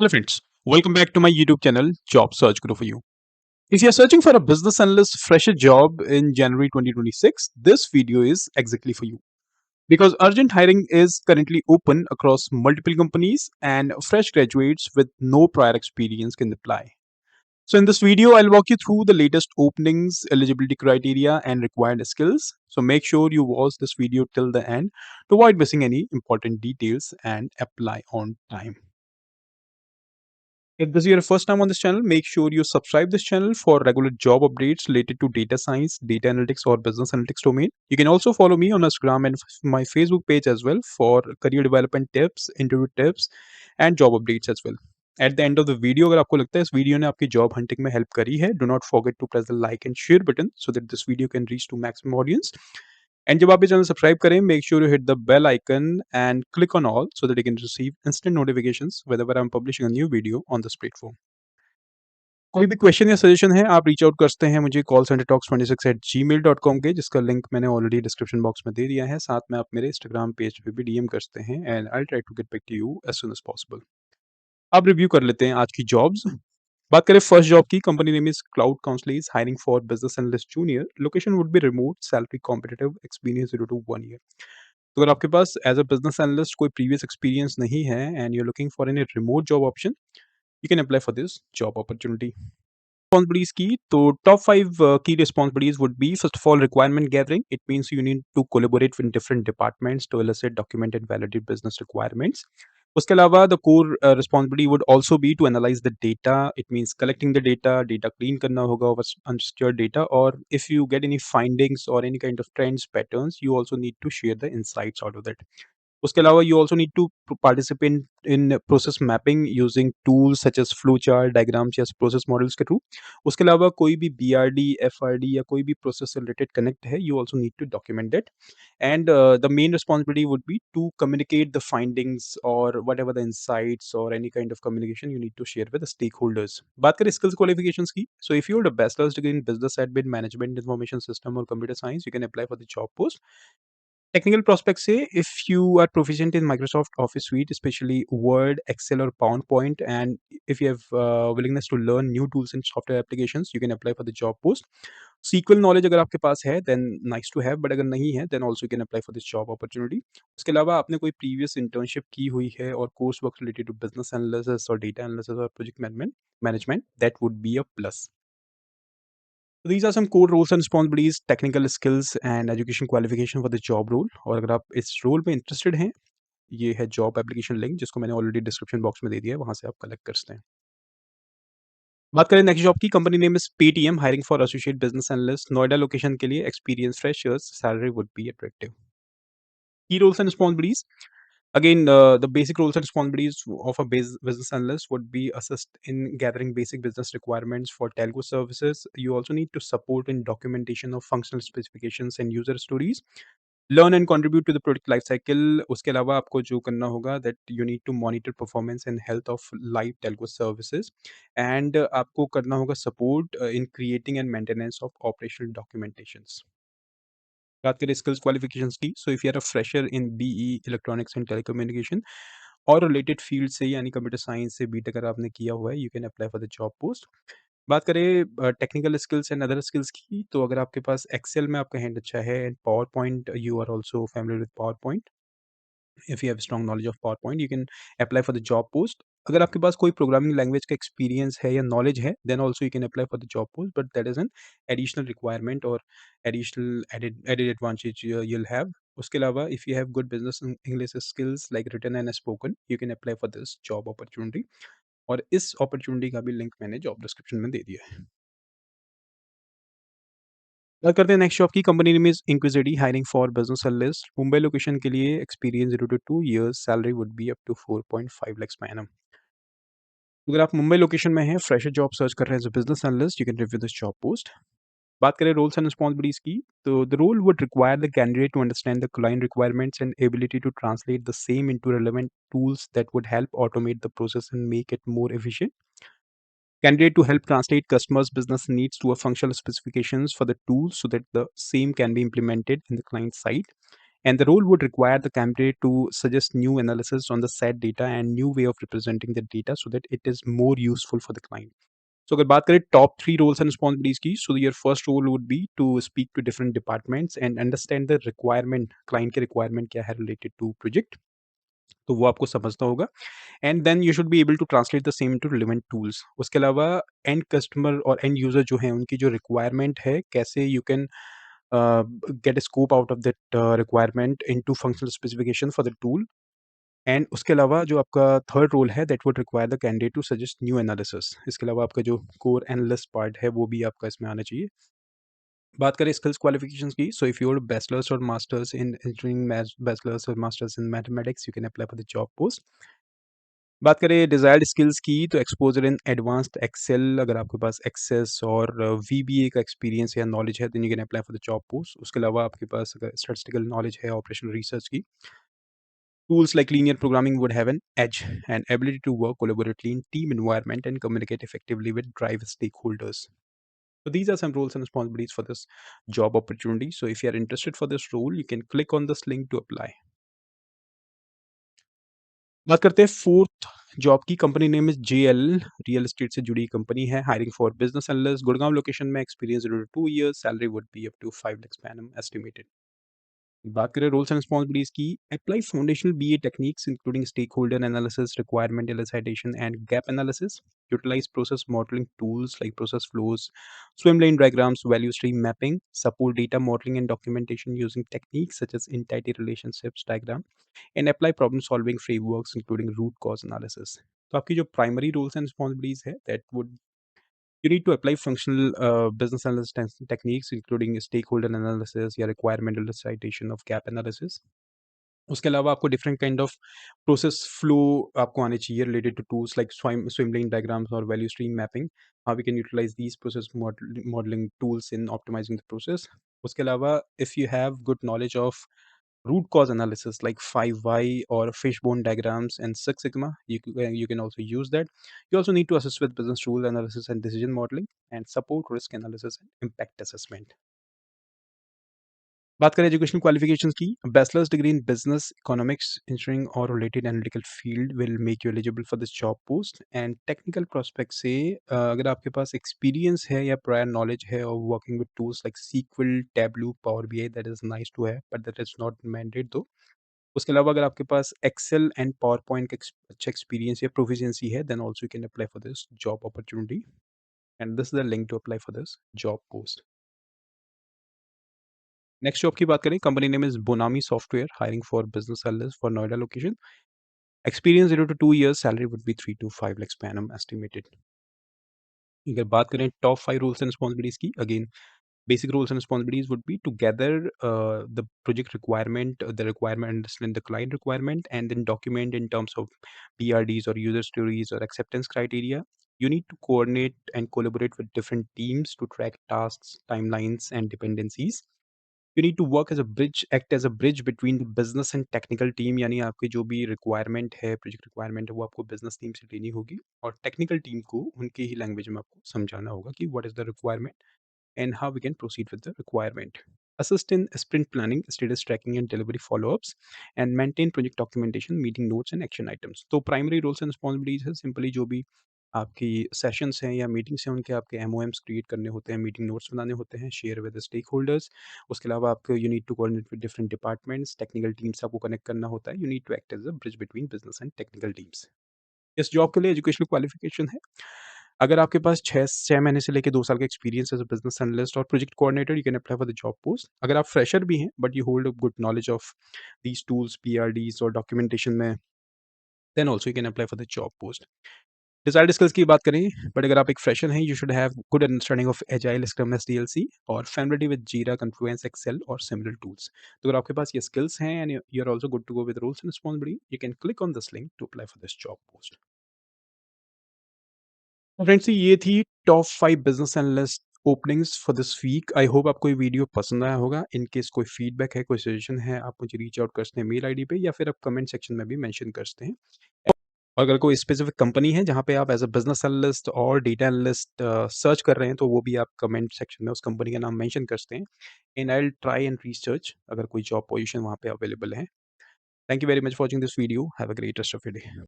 Hello friends, welcome back to my YouTube channel Job Search Guru for you. If you're searching for a business analyst fresher job in January 2026, this video is exactly for you. Because urgent hiring is currently open across multiple companies and fresh graduates with no prior experience can apply. So in this video, I'll walk you through the latest openings, eligibility criteria and required skills. So make sure you watch this video till the end to avoid missing any important details and apply on time. If this is your first time on this channel, make sure you subscribe this channel for regular job updates related to data science, data analytics or business analytics domain. You can also follow me on Instagram and my Facebook page as well for career development tips, interview tips and job updates as well. At the end of the video, अगर आपको लगता है इस video ने आपकी job hunting में help करी है, do not forget to press the like and share button so that this video can reach to maximum audience. And जब आप ये चैनल सब्सक्राइब करें, make sure you hit the bell icon and click on all so that you can receive instant notifications whenever I'm publishing a new video on this platform. कोई भी question या suggestion है आप reach out कर सकते हैं मुझे call centre talks 26@gmail.com के जिसका लिंक मैंने ऑलरेडी डिस्क्रिप्शन बॉक्स में दे दिया है। साथ में आप मेरे इंस्टाग्राम पेज पे भी डीएम कर सकते हैं and I try to get back to you as soon as possible. अब रिव्यू कर लेते हैं आज की जॉब्स। बात करें फर्स्ट जॉब की, company name is Cloud Council is hiring for business analyst junior, location would be remote, salary competitive, experience 0 to 1 year. तो अगर आपके पास एज अ बिजनेस एनालिस्ट कोई प्रीवियस एक्सपीरियंस नहीं है and you are looking for any remote job option, you can apply for this job opportunity. Responsibilities key. So top five key responsibilities would be, first of all, requirement gathering. It means you need to collaborate with different departments to elicit, document and validate business requirements. उसके अलावा the core responsibility would also be to analyze the data. It means collecting the data clean करना होगा over unstructured data, or if you get any findings or any kind of trends, patterns, you also need to share the insights out of that. उसके अलावा you also need to participate in process mapping using tools such as flowchart, diagrams या process models के through. उसके अलावा कोई भी BRD, FRD या कोई भी process से related connect है, you also need to document that. And the main responsibility would be to communicate the findings or whatever the insights or any kind of communication you need to share with the stakeholders. बात करें skills qualifications की, so if you hold a bachelor's degree in business admin, management, information system or computer science, you can apply for the job post. Technical prospects say if you are proficient in Microsoft Office Suite, especially Word, Excel, or PowerPoint, and if you have willingness to learn new tools and software applications, you can apply for the job post. SQL knowledge अगर आपके पास है, then nice to have, but अगर नहीं है, then also you can apply for this job opportunity. उसके अलावा आपने कोई previous internship की हुई है और course work related to business analysis or data analysis or project management, that would be a plus. So these are some core roles and responsibilities, technical skills and education qualification for the job role. और अगर आप इस role में interested हैं, ये है job application link जिसको मैंने ऑलरेडी डिस्क्रिप्शन बॉक्स में दे दिया है, वहां से आप कलेक्ट कर सकते हैं। बात करें नेक्स्ट जॉब की, company name is Paytm hiring for associate business analyst, Noida location के लिए, experience freshers, salary would be attractive. Key roles and responsibilities, again, the basic roles and responsibilities of a business analyst would be assist in gathering basic business requirements for telco services. You also need to support in documentation of functional specifications and user stories, learn and contribute to the product life cycle. उसके अलावा आपको जो करना होगा that you need to monitor performance and health of live telco services, and आपको करना होगा support in creating and maintenance of operational documentations. बात करें स्किल्स क्वालिफिकेशंस की, so if you are a fresher in BE electronics and telecommunication और related field से यानी computer science से बीटेक अगर आपने किया हुआ है, you can apply for the job post. बात करें technical skills and other skills की, तो अगर आपके पास एक्सेल में आपका हैंड अच्छा है and PowerPoint, you are also familiar with PowerPoint, if you have strong knowledge of PowerPoint, you can apply for the job post. अगर आपके पास कोई प्रोग्रामिंग लैंग्वेज का एक्सपीरियंस है या नॉलेज है, then also you can apply for the job post, but that is an additional requirement or additional added advantage you'll have. उसके अलावा if you have good business English skills like written and spoken, you can apply for this job opportunity. और इस opportunity का भी link मैंने job description में दे दिया है। बात करते हैं नेक्स्ट जॉब की, company name is Inquisity hiring for business analyst, Mumbai location के लिए, experience 0 to 2 years, salary would be up to 4.5 lakhs per annum। अगर आप मुंबई लोकेशन में हैं, फ्रेशर जॉब सर्च कर रहे हैं as a business analyst, you can review this job post. बात करें रोल्स एंड रिस्पॉन्सिबिलिटीज की, तो the role would require the candidate to understand the client requirements and ability to translate the same into relevant tools that would help automate the process and make it more efficient. Candidate to help translate customers' business needs to a functional specifications for the tool so that the same can be implemented in the client side. And the role would require the candidate to suggest new analysis on the set data and new way of representing the data so that it is more useful for the client. So अगर बात करें top 3 roles and responsibilities की, so your first role would be to speak to different departments and understand the requirement, client के requirement क्या है related to project, तो वो आपको समझना होगा। And then you should be able to translate the same into relevant tools. उसके अलावा एंड कस्टमर और एंड यूजर जो है उनकी जो रिक्वायरमेंट है, कैसे you can get a scope out of that requirement into functional specification for the tool। And उसके अलावा जो आपका थर्ड रोल है, that would require the candidate to suggest new analysis. इसके अलावा आपका जो कोर एनालिस्ट पार्ट है वो भी आपका इसमें आना चाहिए। बात करें स्किल्स क्वालिफिकेशंस की, so if you are bachelors और मास्टर्स इन इंजीनियरिंग, बैचलर्स और masters in mathematics, you can apply for the job post. बात करें डिजायर्ड स्किल्स की, तो एक्सपोजर इन एडवांस्ड एक्सेल, अगर आपके पास एक्सेस और वीबीए का एक्सपीरियंस या नॉलेज है, then you can apply for the job post. उसके अलावा आपके पास अगर स्टैटिस्टिकल नॉलेज है, ऑपरेशनल रिसर्च की, tools like linear programming would have an edge and ability to work collaboratively in team environment and communicate effectively with drive stakeholders. So these are some roles and responsibilities for this job opportunity. So if you are interested for this role, you can click on this link to apply. बात करते हैं fourth job की। Company name is JL, real estate से जुड़ी company है। Hiring for business analyst, Gurgaon location में, experience 0 to 2 years, salary would be up to 5 lakhs per annum estimated. बात करें रोल्स एंड रिस्पॉन्सिबिलिटीज की, apply foundational BA techniques including stake holder analysis, requirement elicitation and gap analysis, utilise process modelling tools like process flows, swimlane diagrams, value stream mapping, support data modeling and documentation using techniques such as entity relationships diagram, and apply problem solving frameworks including root cause analysis। तो आपकी जो primary roles and responsibilities है, that would you need to apply functional business analysis techniques including stakeholder analysis या requirement elicitation of gap analysis। उसके अलावा आपको different kind of process flow आपको आने चाहिए related to tools like swimlane diagrams और value stream mapping, how we can utilise these process modelling tools in optimising the process. उसके अलावा if you have good knowledge of root cause analysis like 5Y or fishbone diagrams and Six Sigma, you can also use that। You also need to assist with business rule analysis and decision modeling and support risk analysis and impact assessment। बात करें education qualifications की, bachelor's degree in business economics engineering और related analytical field will make you eligible for this job post. And technical prospect से अगर आपके पास experience है या prior knowledge है और working with tools like SQL, Tableau, power BI, that is nice to have but that is not mandate though. उसके अलावा अगर आपके पास एक्सेल एंड पावर पॉइंट का अच्छा एक्सपीरियंस या प्रोफिशिएंसी है, then also you can apply for this job opportunity. And this is the link to apply for this job post. Next job की बात करें, company name is Bonami software, hiring for business analyst for Noida location, experience 0 to 2 years, salary would B 3 to 5 lakhs per annum estimated. अगर बात करें top 5 roles and responsibilities की, again basic roles and responsibilities would be to gather the project requirement, the requirement, understand the client requirement, and then document in terms of PRDs or user stories or acceptance criteria. You need to coordinate and collaborate with different teams to track tasks, timelines, and dependencies। You need to work as a bridge, act as a bridge between the business and technical team, यानी आपकी जो भी requirement है, project requirement है, वो आपको business team से लेनी होगी और टेक्निकल टीम को उनकी ही लैंग्वेज में आपको समझाना होगा कि what is the requirement and how we can proceed with the requirement। Assist in sprint planning, status tracking and delivery follow-ups, and maintain project documentation, meeting notes and action items। तो primary roles and responsibilities है simply जो भी आपकी sessions हैं या meetings हैं उनके आपके एमओएम्स क्रिएट करने होते हैं, मीटिंग नोट्स बनाने होते हैं, share with the stakeholders. उसके अलावा आपको you need to coordinate with different departments, technical teams आपको कनेक्ट करना होता है। You need to act as a bridge between business and technical teams. इस जॉब के लिए एजुकेशनल क्वालिफिकेशन है, अगर आपके पास 6 महीने से लेके 2 साल का experience as a business analyst और project coordinator, you can apply for the job post. अगर आप फ्रेशर भी हैं but you hold a good knowledge of these tools, PRDs और डॉक्यूमेंटेशन में, then also you can apply for the job post. Desired skills की बात करें, but अगर आप एक फ्रेशर हैं, you should have good understanding of agile, scrum, SDLC और फैमिलियरिटी विद जीरा, कॉन्फ्लुएंस, एक्सेल और सिमिलर टूल्स। तो अगर आपके पास ये स्किल्स हैं and you are also good to go with rules and responsibility, you can click on this link to apply for this job post. Friends, ये थी top 5 business analyst openings for this week. I hope आपको ये video पसंद आया होगा। In case कोई feedback है, कोई सजेशन है, आप मुझे रीच आउट कर सकते हैं मेल आईडी पे या फिर आप कमेंट सेक्शन में भी मेंशन कर सकते हैं। अगर कोई स्पेसिफिक कंपनी है जहाँ पे आप एज़ अ बिज़नेस एनालिस्ट और डेटा एनालिस्ट सर्च कर रहे हैं, तो वो भी आप कमेंट सेक्शन में उस कंपनी का नाम मेंशन कर सकते हैं। And I will try and research अगर कोई जॉब पोज़ीशन वहाँ पे अवेलेबल है। Thank you very much for watching this video. Have a great rest of your day.